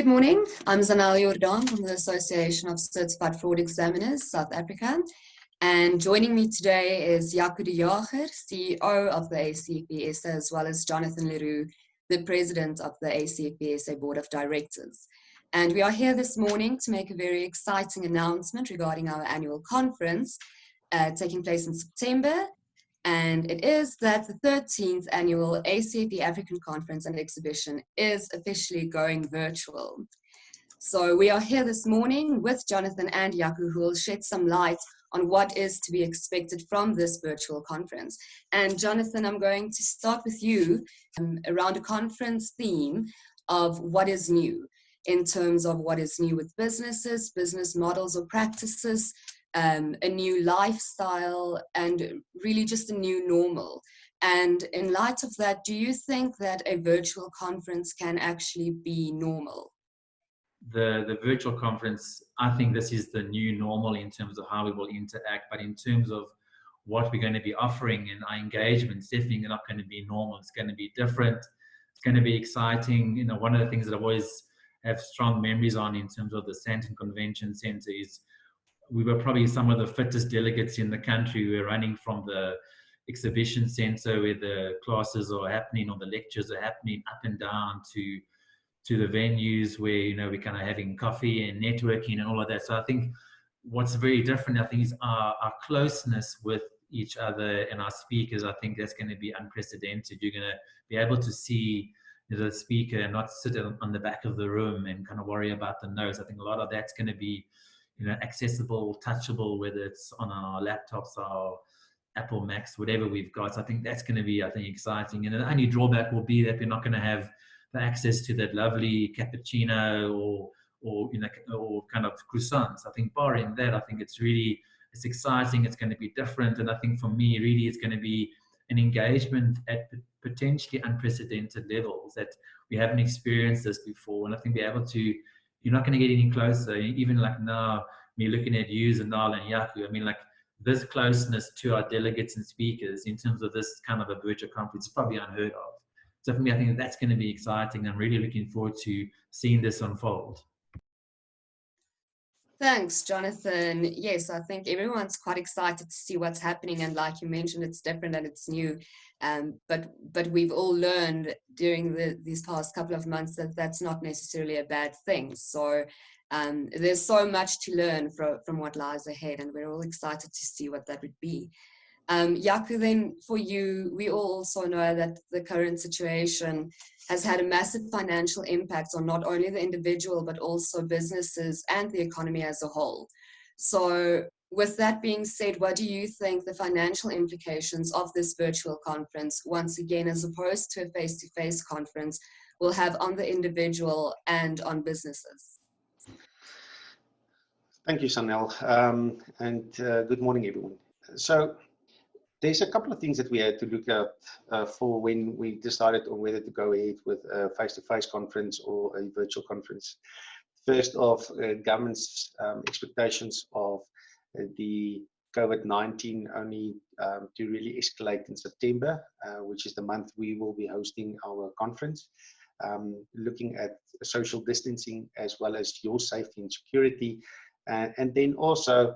Good morning. I'm Zanel Jordan from the Association of Certified Fraud Examiners, South Africa. And joining me today is Jaco de Jager, CEO of the ACFE SA, as well as Jonathan Leroux, the President of the ACFE SA Board of Directors. And we are here this morning to make a very exciting announcement regarding our annual conference taking place in September. And it is that the 13th annual ACFE African Conference and Exhibition is officially going virtual. So we are here this morning with Jonathan and Jaco, who will shed some light on what is to be expected from this virtual conference. And Jonathan, I'm going to start with you around a conference theme of what is new in terms of what is new with businesses, business models or practices, a new lifestyle, and really just a new normal. And in light of that, do you think that a virtual conference can actually be normal? The virtual conference, I think this is the new normal in terms of how we will interact, but in terms of what we're going to be offering and our engagements, definitely not going to be normal. It's going to be different. It's going to be exciting. You know, one of the things that I always have strong memories on in terms of the Sandton Convention Center is we were probably some of the fittest delegates in the country. We were running from the exhibition center where the classes are happening or the lectures are happening up and down to the venues where, you know, we're kind of having coffee and networking and all of that. So I think what's very different, I think, is our closeness with each other and our speakers. I think that's going to be unprecedented. You're going to be able to see the speaker and not sit on the back of the room and kind of worry about the notes. I think a lot of that's going to be, you know, accessible, touchable, whether it's on our laptops, our Apple Macs, whatever we've got. So I think that's going to be, I think, exciting. And the only drawback will be that we're not going to have the access to that lovely cappuccino or you know, or kind of croissants. I think barring that, I think it's exciting. It's going to be different. And I think for me, really, it's going to be an engagement at potentially unprecedented levels that we haven't experienced this before. And I think be able to, you're not going to get any closer. Even like now, me looking at you, Zanel and Jaco, I mean, like this closeness to our delegates and speakers in terms of this kind of a virtual conference is probably unheard of. So for me, I think that's going to be exciting. I'm really looking forward to seeing this unfold. Thanks, Jonathan. Yes, I think everyone's quite excited to see what's happening. And like you mentioned, it's different and it's new. But we've all learned during these past couple of months that that's not necessarily a bad thing. So there's so much to learn from what lies ahead, and we're all excited to see what that would be. Jaco, then for you, we all also know that the current situation has had a massive financial impact on not only the individual, but also businesses and the economy as a whole. So with that being said, what do you think the financial implications of this virtual conference, once again, as opposed to a face-to-face conference, will have on the individual and on businesses? Thank you, Zanel, and good morning, everyone. So there's a couple of things that we had to look at for when we decided on whether to go ahead with a face-to-face conference or a virtual conference. First off, government's expectations of the COVID-19 only to really escalate in September, which is the month we will be hosting our conference, looking at social distancing as well as your safety and security, and then also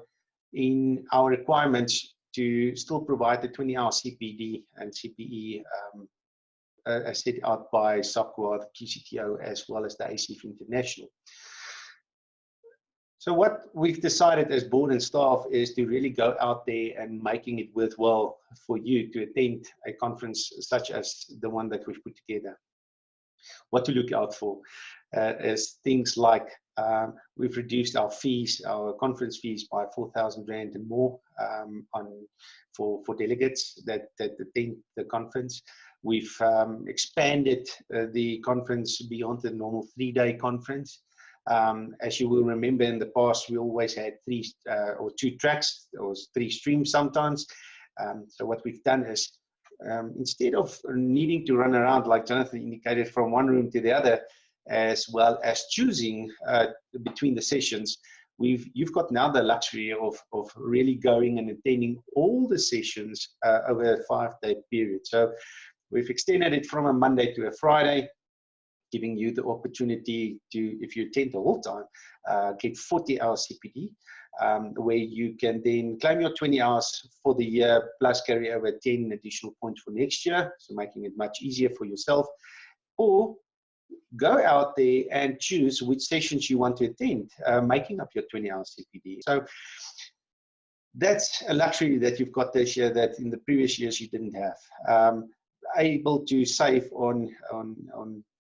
in our requirements to still provide the 20-hour CPD and CPE as set out by SAPQA, the QCTO, as well as the ACFE International. So what we've decided as board and staff is to really go out there and making it worthwhile for you to attend a conference such as the one that we've put together. What to look out for is things like we've reduced our fees, our conference fees, by 4,000 Rand and more for delegates that attend the conference. We've expanded the conference beyond the normal 3-day conference. As you will remember, in the past, we always had 3 or 2 tracks or 3 streams sometimes. So what we've done is instead of needing to run around, like Jonathan indicated, from one room to the other, as well as choosing between the sessions, you've got now the luxury of really going and attending all the sessions over a 5-day period. So we've extended it from a Monday to a Friday, giving you the opportunity to, if you attend the whole time, get 40 hours CPD, where you can then claim your 20 hours for the year plus carry over 10 additional points for next year, so making it much easier for yourself. Or go out there and choose which sessions you want to attend, making up your 20 hours CPD. So that's a luxury that you've got this year that in the previous years you didn't have. Able to save on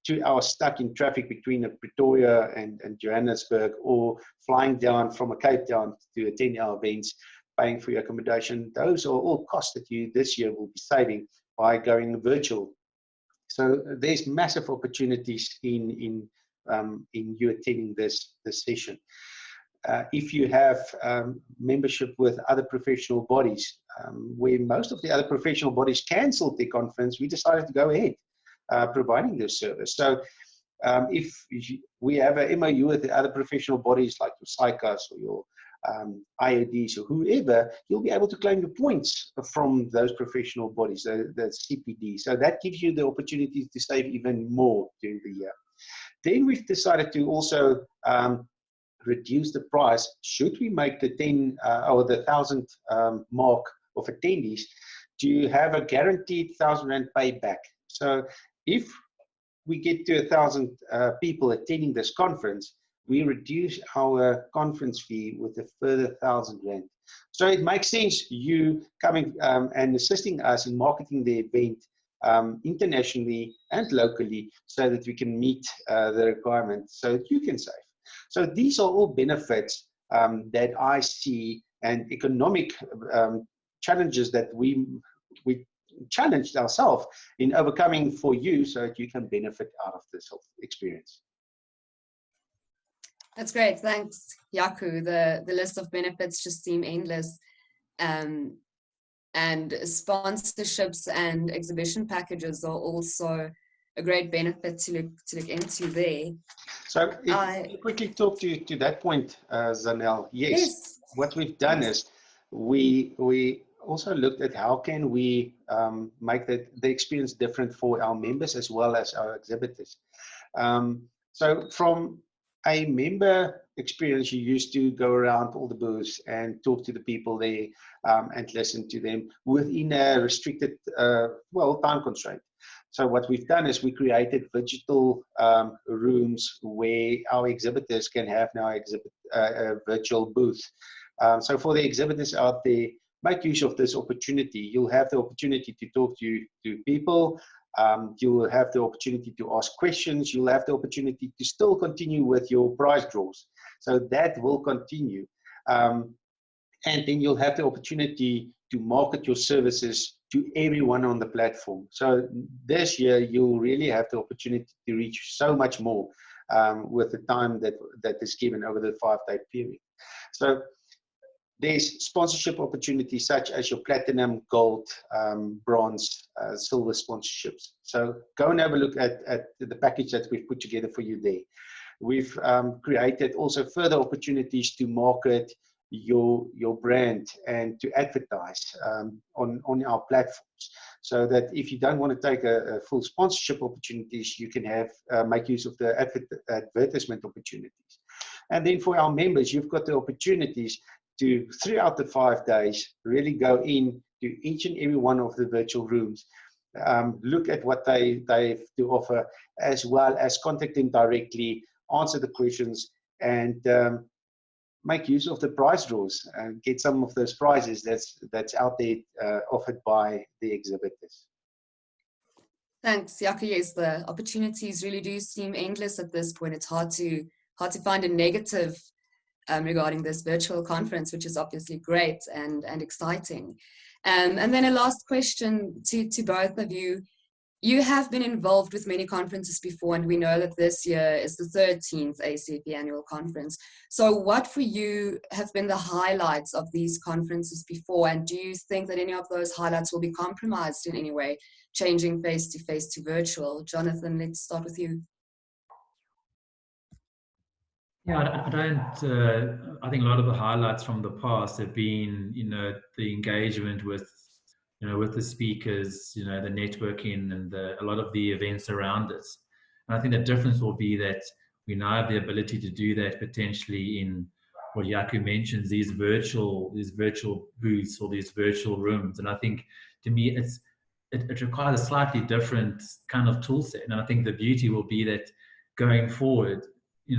2 hours stuck in traffic between Pretoria and Johannesburg, or flying down from a Cape Town to a 10-hour events, paying for your accommodation. Those are all costs that you this year will be saving by going virtual. So there's massive opportunities in you attending this session. If you have membership with other professional bodies, where most of the other professional bodies cancelled their conference, we decided to go ahead providing this service. So if we have an MOU with the other professional bodies like your SICAs or your IODs or whoever, you'll be able to claim the points from those professional bodies, the CPD. So that gives you the opportunity to save even more during the year. Then we've decided to also reduce the price should we make the 10 or the 1,000 mark of attendees, to have a guaranteed 1,000 Rand payback. So if we get to 1,000 people attending this conference, we reduce our conference fee with a further 1,000 Rand. So it makes sense you coming and assisting us in marketing the event internationally and locally, so that we can meet the requirements so that you can save. So these are all benefits that I see, and economic challenges that we challenged ourselves in overcoming for you, so that you can benefit out of this whole experience. That's great. Thanks, Yaku. The list of benefits just seem endless. And sponsorships and exhibition packages are also a great benefit to look into there. So if I quickly talk to that point, Zanel, yes, what we've done is we also looked at how can we make the experience different for our members as well as our exhibitors. So from a member experience, you used to go around all the booths and talk to the people there and listen to them within a restricted, time constraint. So what we've done is we created digital rooms where our exhibitors can have now a virtual booth. So for the exhibitors out there, make use of this opportunity. You'll have the opportunity to talk to people. You will have the opportunity to ask questions. You'll have the opportunity to still continue with your prize draws. So that will continue. And then you'll have the opportunity to market your services to everyone on the platform. So this year, you'll really have the opportunity to reach so much more with the time that is given over the 5-day period. So there's sponsorship opportunities such as your platinum, gold, bronze, silver sponsorships. So go and have a look at the package that we've put together for you there. We've created also further opportunities to market your brand and to advertise on our platforms, so that if you don't want to take a full sponsorship opportunities, you can have make use of the advertisement opportunities. And then for our members, you've got the opportunities to, throughout the 5 days, really go in to each and every one of the virtual rooms, look at what they have to offer, as well as contact them directly, answer the questions, and make use of the prize draws and get some of those prizes that's out there offered by the exhibitors. Thanks, Yaku. Yes, the opportunities really do seem endless at this point. It's hard to find a negative regarding this virtual conference, which is obviously great and exciting. And then a last question to both of you. You have been involved with many conferences before, and we know that this year is the 13th ACFE annual conference. So what for you have been the highlights of these conferences before, and do you think that any of those highlights will be compromised in any way, changing face-to-face to virtual? Jonathan, let's start with you. Yeah, I don't. I think a lot of the highlights from the past have been, the engagement with, with the speakers, the networking, and a lot of the events around us. And I think the difference will be that we now have the ability to do that potentially in what Yaku mentions, these virtual booths or these virtual rooms. And I think, to me, it requires a slightly different kind of tool set. And I think the beauty will be that going forward,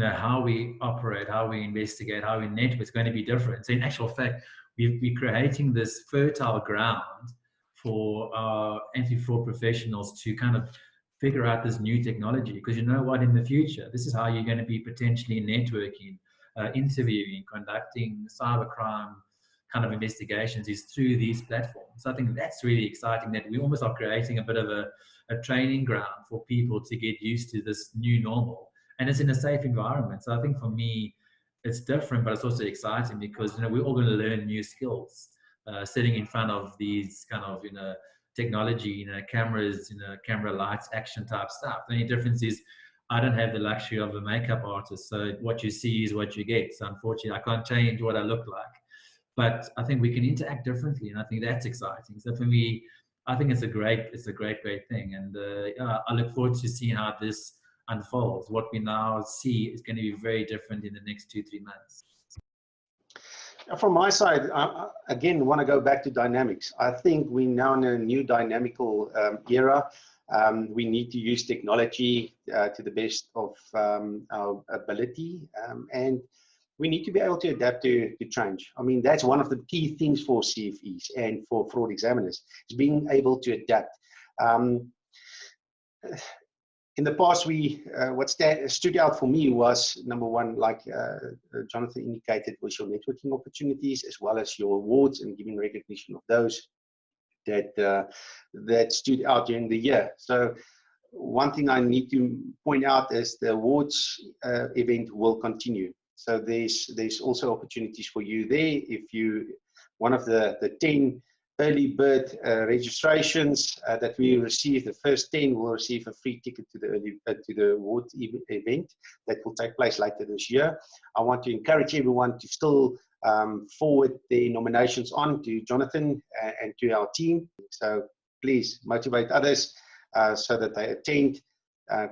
how we operate, how we investigate, how we network is going to be different. So in actual fact, we're creating this fertile ground for our anti-fraud professionals to kind of figure out this new technology, because you know what, in the future, this is how you're going to be potentially networking, interviewing, conducting cybercrime kind of investigations, is through these platforms. So I think that's really exciting, that we almost are creating a bit of a training ground for people to get used to this new normal, and it's in a safe environment. So I think for me, it's different, but it's also exciting because we're all going to learn new skills, sitting in front of these kind of technology, cameras, camera lights, action type stuff. The only difference is I don't have the luxury of a makeup artist, so what you see is what you get. So unfortunately, I can't change what I look like, but I think we can interact differently, and I think that's exciting. So for me, I think it's a great thing, and I look forward to seeing how this unfolds. What we now see is going to be very different in the next 2-3 months. From my side, I again want to go back to dynamics. I think we're now in a new dynamical era. We need to use technology to the best of our ability, and we need to be able to adapt to change. I mean, that's one of the key things for CFEs and for fraud examiners, is being able to adapt. In the past, what stood out for me was, number one, like Jonathan indicated, was your networking opportunities, as well as your awards and giving recognition of those that stood out during the year. So one thing I need to point out is the awards event will continue. So there's also opportunities for you there. If you, one of the 10 early bird registrations that we receive, the first 10 will receive a free ticket to the award event that will take place later this year. I want to encourage everyone to still forward their nominations on to Jonathan and to our team. So please motivate others so that they attend.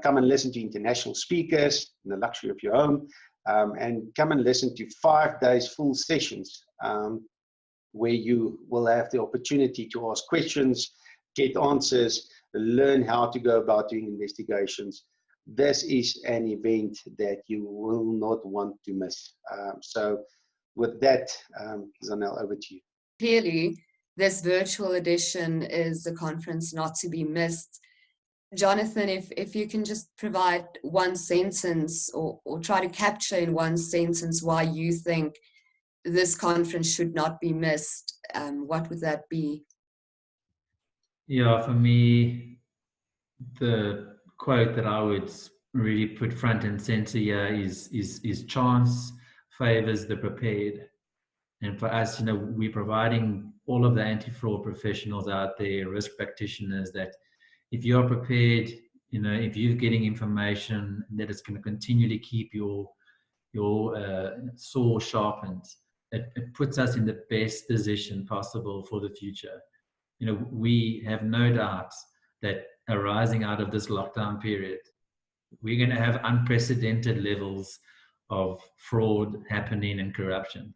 Come and listen to international speakers in the luxury of your home, and come and listen to 5 days full sessions where you will have the opportunity to ask questions, get answers, learn how to go about doing investigations. This is an event that you will not want to miss. So with that, Zanel, over to you. Clearly, this virtual edition is a conference not to be missed. Jonathan, if you can just provide one sentence or try to capture in one sentence why you think this conference should not be missed, what would that be? Yeah, for me, the quote that I would really put front and center here is chance favors the prepared. And for us, we're providing all of the anti-fraud professionals out there, risk practitioners, that if you're prepared, if you're getting information that is going to continually keep your saw sharpened, it puts us in the best position possible for the future. We have no doubt that arising out of this lockdown period, we're going to have unprecedented levels of fraud happening and corruption.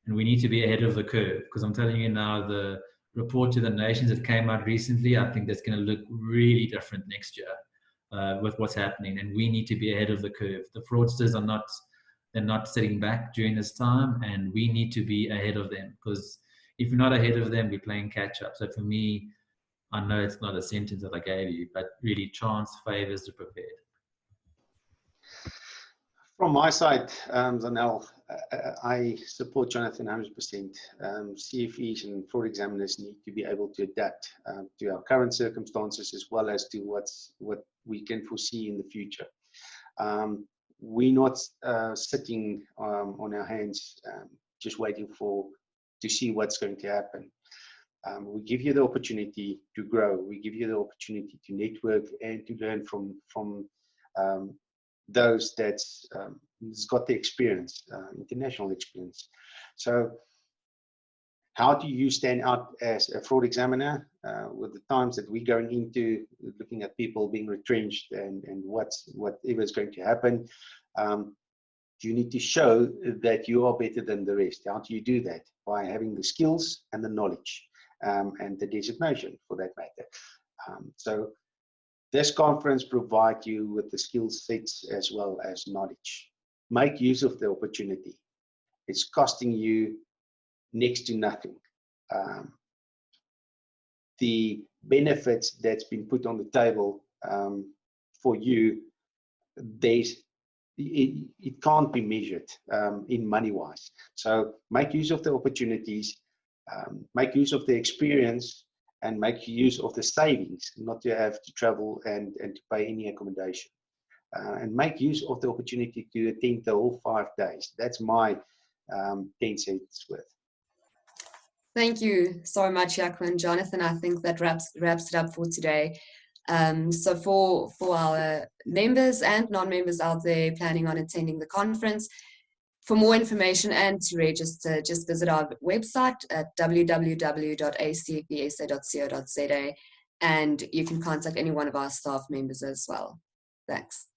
And we need to be ahead of the curve, because I'm telling you now, the report to the nations that came out recently, I think that's going to look really different next year with what's happening. And we need to be ahead of the curve. The fraudsters they're not sitting back during this time, and we need to be ahead of them, because if we're not ahead of them, we're playing catch up. So for me, I know it's not a sentence that I gave you, but really chance favors the prepared. From my side, Zanel, I support Jonathan 100%. CFEs and fraud examiners need to be able to adapt to our current circumstances, as well as to what we can foresee in the future. We're not sitting on our hands just waiting to see what's going to happen. We give you the opportunity to grow. We give you the opportunity to network and to learn from those that's got the experience, international experience. So How do you stand out as a fraud examiner with the times that we're going into, looking at people being retrenched and whatever is going to happen? You need to show that you are better than the rest. How do you do that? By having the skills and the knowledge and the designation, for that matter. So this conference provides you with the skill sets as well as knowledge. Make use of the opportunity. It's costing you next to nothing. The benefits that's been put on the table for you, it can't be measured in money-wise. So make use of the opportunities, make use of the experience, and make use of the savings, not to have to travel and to pay any accommodation. And make use of the opportunity to attend the whole 5 days. That's my 10 cents worth. Thank you so much, Jaco and Jonathan. I think that wraps it up for today. So for our members and non-members out there planning on attending the conference, for more information and to register, just visit our website at www.acfesa.co.za, and you can contact any one of our staff members as well. Thanks.